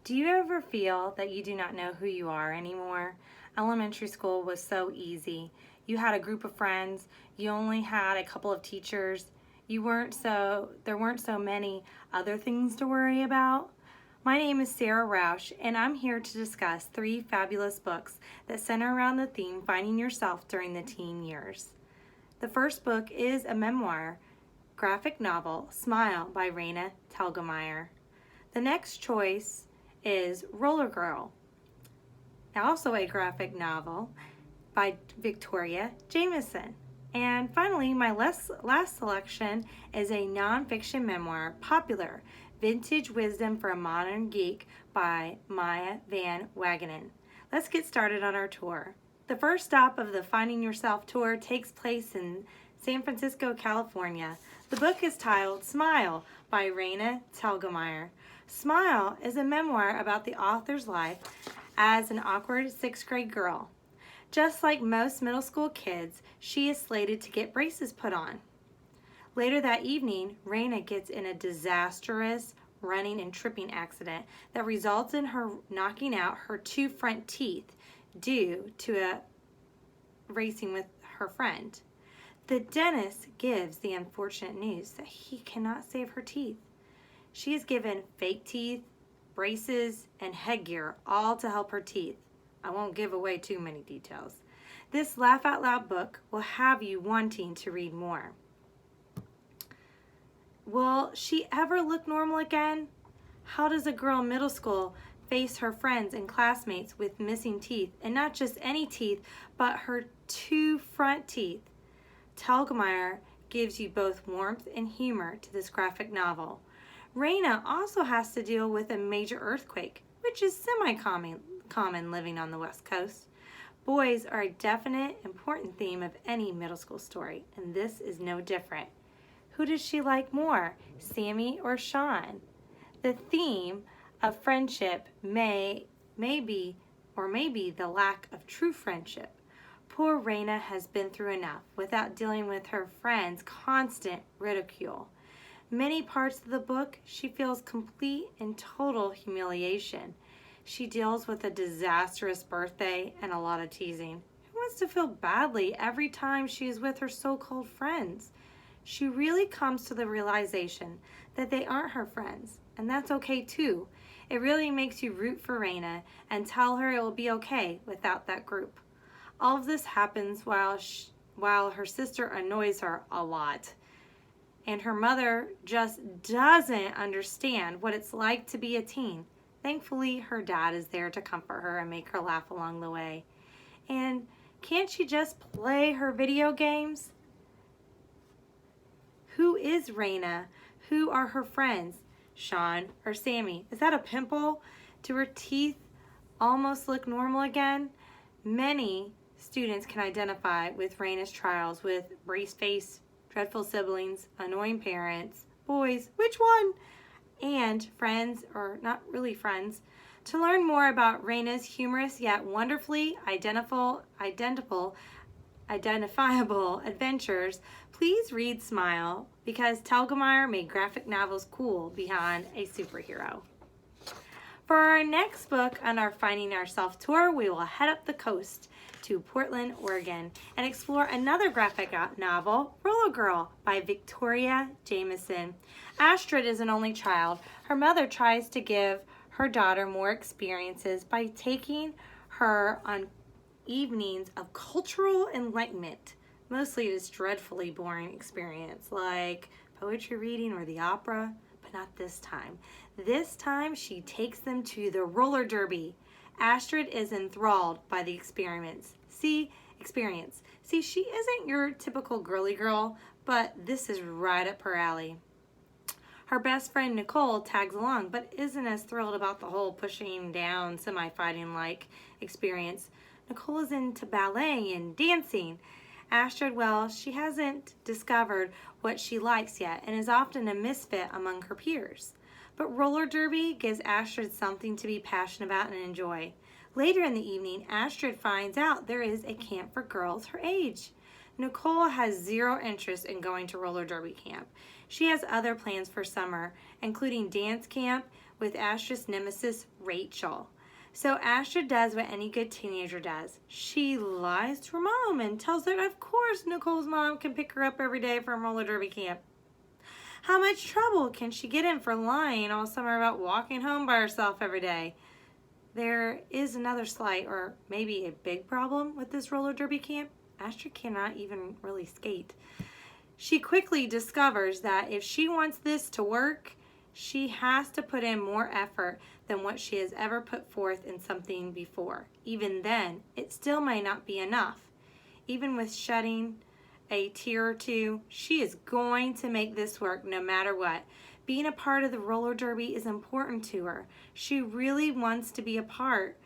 Do you ever feel that you do not know who you are anymore? Elementary school was so easy. You had a group of friends. You only had a couple of teachers. There weren't so many other things to worry about. My name is Sarah Roush, and I'm here to discuss 3 fabulous books that center around the theme finding yourself during the teen years. The first book is a memoir, graphic novel, Smile by Raina Telgemeier. The next choice is Roller Girl, also a graphic novel by Victoria Jameson. And finally, my last selection is a nonfiction memoir, Popular, Vintage Wisdom for a Modern Geek by Maya Van Wagenen. Let's get started on our tour. The first stop of the Finding Yourself tour takes place in San Francisco, California. The book is titled Smile by Raina Telgemeier. Smile is a memoir about the author's life as an awkward 6th grade girl. Just like most middle school kids, she is slated to get braces put on. Later that evening, Raina gets in a disastrous running and tripping accident that results in her knocking out her 2 front teeth due to a racing with her friend. The dentist gives the unfortunate news that he cannot save her teeth. She is given fake teeth, braces, and headgear, all to help her teeth. I won't give away too many details. This laugh out loud book will have you wanting to read more. Will she ever look normal again? How does a girl in middle school face her friends and classmates with missing teeth, and not just any teeth, but her 2 front teeth? Telgemeier gives you both warmth and humor to this graphic novel. Raina also has to deal with a major earthquake, which is semi-common living on the West Coast. Boys are a definite, important theme of any middle school story, and this is no different. Who does she like more, Sammy or Sean? The theme of friendship may be the lack of true friendship. Poor Raina has been through enough without dealing with her friends' constant ridicule. Many parts of the book, she feels complete and total humiliation. She deals with a disastrous birthday and a lot of teasing. Who wants to feel badly every time she is with her so-called friends? She really comes to the realization that they aren't her friends, and that's okay too. It really makes you root for Raina and tell her it will be okay without that group. All of this happens while her sister annoys her a lot. And her mother just doesn't understand what it's like to be a teen. Thankfully, her dad is there to comfort her and make her laugh along the way. And can't she just play her video games? Who is Raina? Who are her friends? Sean or Sammy? Is that a pimple? Do her teeth almost look normal again? Many students can identify with Raina's trials with brace face, dreadful siblings, annoying parents, boys, which one? And friends, or not really friends. To learn more about Raina's humorous yet wonderfully identifiable adventures, please read Smile, because Telgemeier made graphic novels cool beyond a superhero. For our next book on our Finding Ourself tour, we will head up the coast to Portland, Oregon, and explore another graphic novel, Roller Girl by Victoria Jameson. Astrid is an only child. Her mother tries to give her daughter more experiences by taking her on evenings of cultural enlightenment. Mostly it is dreadfully boring experience like poetry reading or the opera, but not this time. This time she takes them to the roller derby. Astrid is enthralled by the experience. See, she isn't your typical girly girl, but this is right up her alley. Her best friend Nicole tags along, but isn't as thrilled about the whole pushing down, semi-fighting like experience. Nicole is into ballet and dancing. Astrid, well, she hasn't discovered what she likes yet and is often a misfit among her peers. But roller derby gives Astrid something to be passionate about and enjoy. Later in the evening, Astrid finds out there is a camp for girls her age. Nicole has zero interest in going to roller derby camp. She has other plans for summer, including dance camp with Astrid's nemesis, Rachel. So Astrid does what any good teenager does. She lies to her mom and tells her, of course, Nicole's mom can pick her up every day from roller derby camp. How much trouble can she get in for lying all summer about walking home by herself every day? There is another slight, or maybe a big problem with this roller derby camp. Astrid cannot even really skate. She quickly discovers that if she wants this to work, she has to put in more effort than what she has ever put forth in something before. Even then, it still may not be enough. Even with shedding a tear or two, she is going to make this work no matter what. Being a part of the roller derby is important to her. She really wants to be a part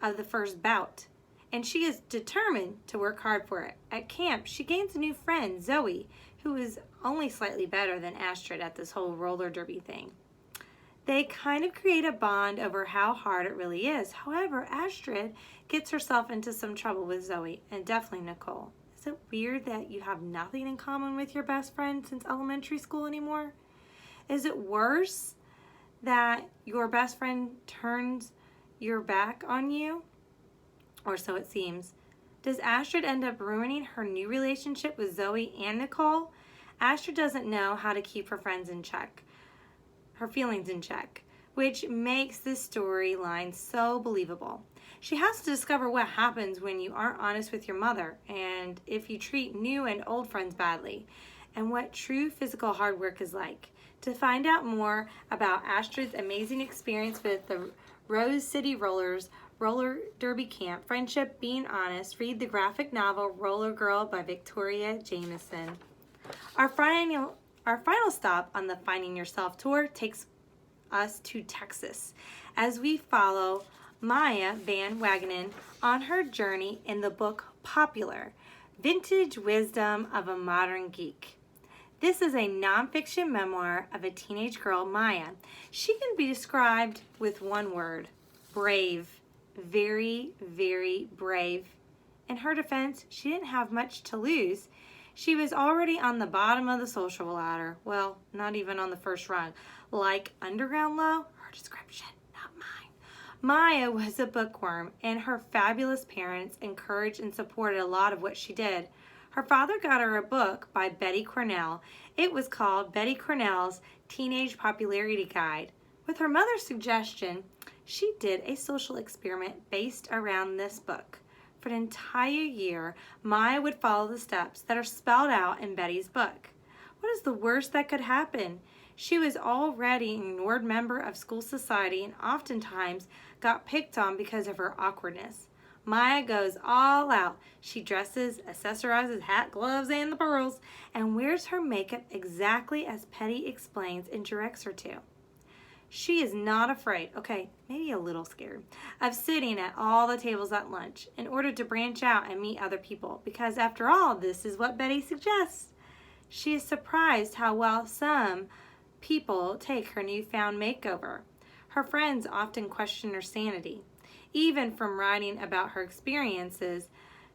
of the first bout, and she is determined to work hard for it. At camp, she gains a new friend, Zoe, who is only slightly better than Astrid at this whole roller derby thing. They kind of create a bond over how hard it really is. However, Astrid gets herself into some trouble with Zoe, and definitely Nicole. Is it weird that you have nothing in common with your best friend since elementary school anymore? Is it worse that your best friend turns your back on you? Or so it seems. Does Astrid end up ruining her new relationship with Zoe and Nicole? Astrid doesn't know how to keep her friends in check, her feelings in check, which makes this storyline so believable. She has to discover what happens when you aren't honest with your mother, and if you treat new and old friends badly, and what true physical hard work is like. To find out more about Astrid's amazing experience with the Rose City Rollers Roller Derby Camp, Friendship, Being Honest, read the graphic novel Roller Girl by Victoria Jameson. Our final stop on the Finding Yourself tour takes us to Texas as we follow Maya Van Wagenen on her journey in the book Popular, Vintage Wisdom of a Modern Geek. This is a nonfiction memoir of a teenage girl, Maya. She can be described with one word: brave. Very, very brave. In her defense, she didn't have much to lose. She was already on the bottom of the social ladder. Well, not even on the first rung. Like Underground Low, her description, not mine. Maya was a bookworm, and her fabulous parents encouraged and supported a lot of what she did. Her father got her a book by Betty Cornell. It was called Betty Cornell's Teenage Popularity Guide. With her mother's suggestion, she did a social experiment based around this book. For an entire year, Maya would follow the steps that are spelled out in Betty's book. What is the worst that could happen? She was already an ignored member of school society and oftentimes got picked on because of her awkwardness. Maya goes all out. She dresses, accessorizes, hat, gloves, and the pearls, and wears her makeup exactly as Betty explains and directs her to. She is not afraid, okay, maybe a little scared, of sitting at all the tables at lunch in order to branch out and meet other people, because after all, this is what Betty suggests. She is surprised how well some people take her newfound makeover. Her friends often question her sanity. Even from writing about her experiences,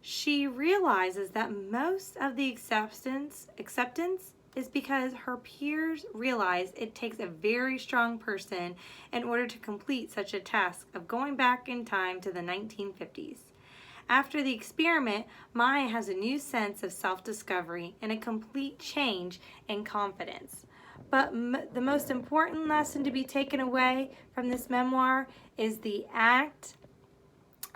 she realizes that most of the acceptance is because her peers realize it takes a very strong person in order to complete such a task of going back in time to the 1950s. After the experiment, Maya has a new sense of self-discovery and a complete change in confidence. But the most important lesson to be taken away from this memoir is the act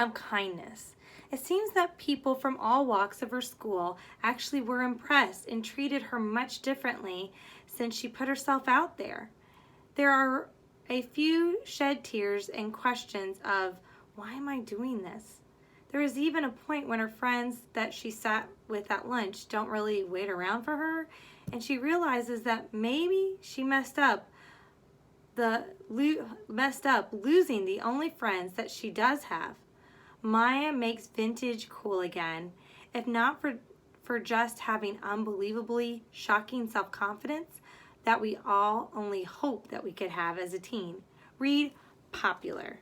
of kindness. It seems that people from all walks of her school actually were impressed and treated her much differently since she put herself out there. There are a few shed tears and questions of, why am I doing this? There is even a point when her friends that she sat with at lunch don't really wait around for her, and she realizes that maybe she messed up losing the only friends that she does have. Maya makes vintage cool again, if not for just having unbelievably shocking self-confidence that we all only hope that we could have as a teen. Read Popular,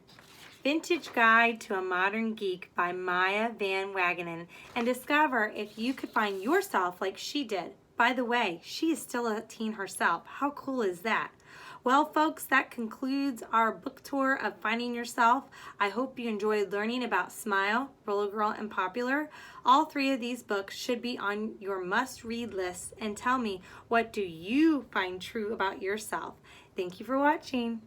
Vintage Guide to a Modern Geek by Maya Van Wagenen, and discover if you could find yourself like she did. By the way, she is still a teen herself. How cool is that? Well, folks, that concludes our book tour of Finding Yourself. I hope you enjoyed learning about Smile, Roller Girl, and Popular. All three of these books should be on your must-read list. And tell me, what do you find true about yourself? Thank you for watching.